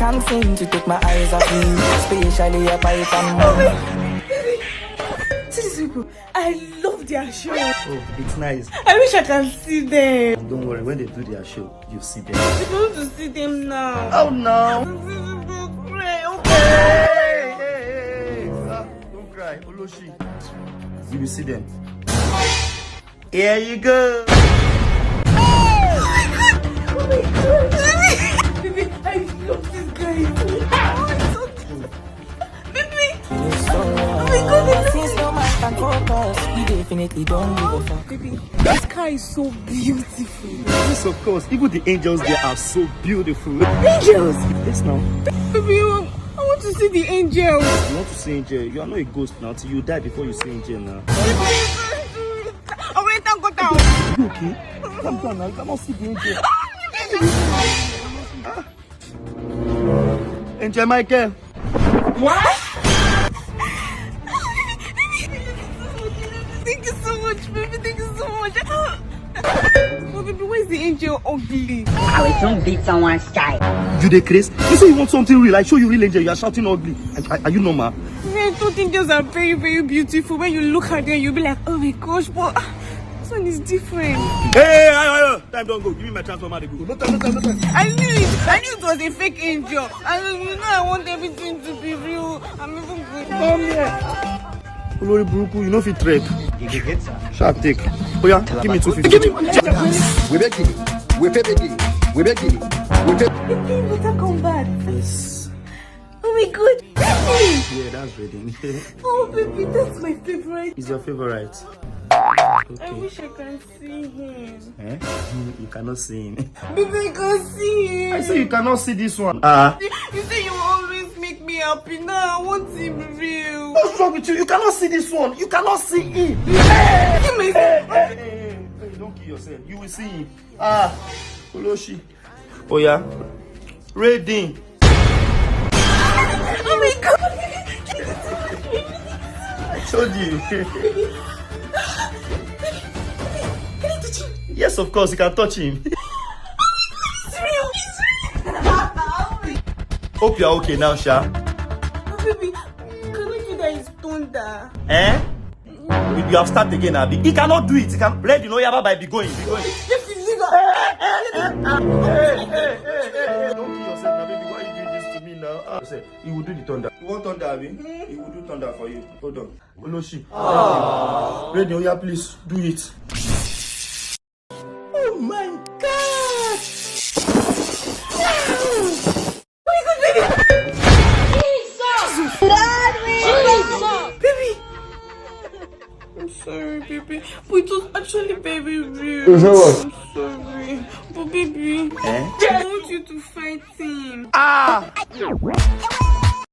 can't seem to take my eyes off you, especially a python. See these people, I love their show. Oh, it's nice. I wish I can see them. Don't worry, when they do their show, you see them. I want to see them now. Oh no! Hey! Don't cry, Oloshi. You will see them. Here you go. Oh my god! Baby, I love this guy. Oh, it's so cute. Baby! Oh my god, I love it. You definitely don't give a fuck. Baby, this car is so beautiful. Yes, of course. Even the angels there are so beautiful. Angels! Yes, now. Baby, I want to see the angels. You want to see angel? You are not a ghost now. Till you die before you see angel now. Oh, wait, don't go down. You okay? Calm down now. You cannot see the angel. Angel Michael. What? Thank you so much, baby. Thank you so much. Oh, baby, why is the angel ugly? I will soon beat someone's child. You the Chris? You say you want something real. I show you real angel. You are shouting ugly. Are you normal? I don't think angels are very, very beautiful. When you look at them, you'll be like, oh my gosh, but this one is different. Hey, time don't go. Give me my transformer. No time. I knew it was a fake angel. I want everything to be real. I'm even good. Come here. Olori Buruku, you know if you trek. Sharp take. Oh yeah, give me 250. Give me money. We begging. We begging. We begging. We begging. Baby, better come back. Yes. Oh my god. Baby. Yeah, that's ready. Oh baby, that's my favorite. He's your favorite. I Okay. wish I can see him. Eh? You cannot see him. Baby, I can see him. I say you cannot see this one. You say you always make me happy. Now I want him real. What's wrong with you? You cannot see this one. You cannot see him. Hey, don't kill yourself. You will see him. Oloshi. Oh yeah. Ready. Oh my god. I told you. Can I touch him? Yes, of course, you can touch him. It's real. Hope you are okay now, Sha. Oh, baby, can I do that? It's thunder. Eh? You have started again, Abby. He cannot do it. He can. Ready, no, Yaba, be going. Be going. Hey. Don't kill yourself now, baby. Why are you doing this to me now? Say, he will do the thunder. You want thunder, Abby? He will do thunder for you. Hold on. Oloshi. Ready, oh yeah, please do it. Oh my God! Oh my god, baby! Baby! I'm sorry, baby. But it was actually very real. I'm sorry. But baby, I want you to fight him.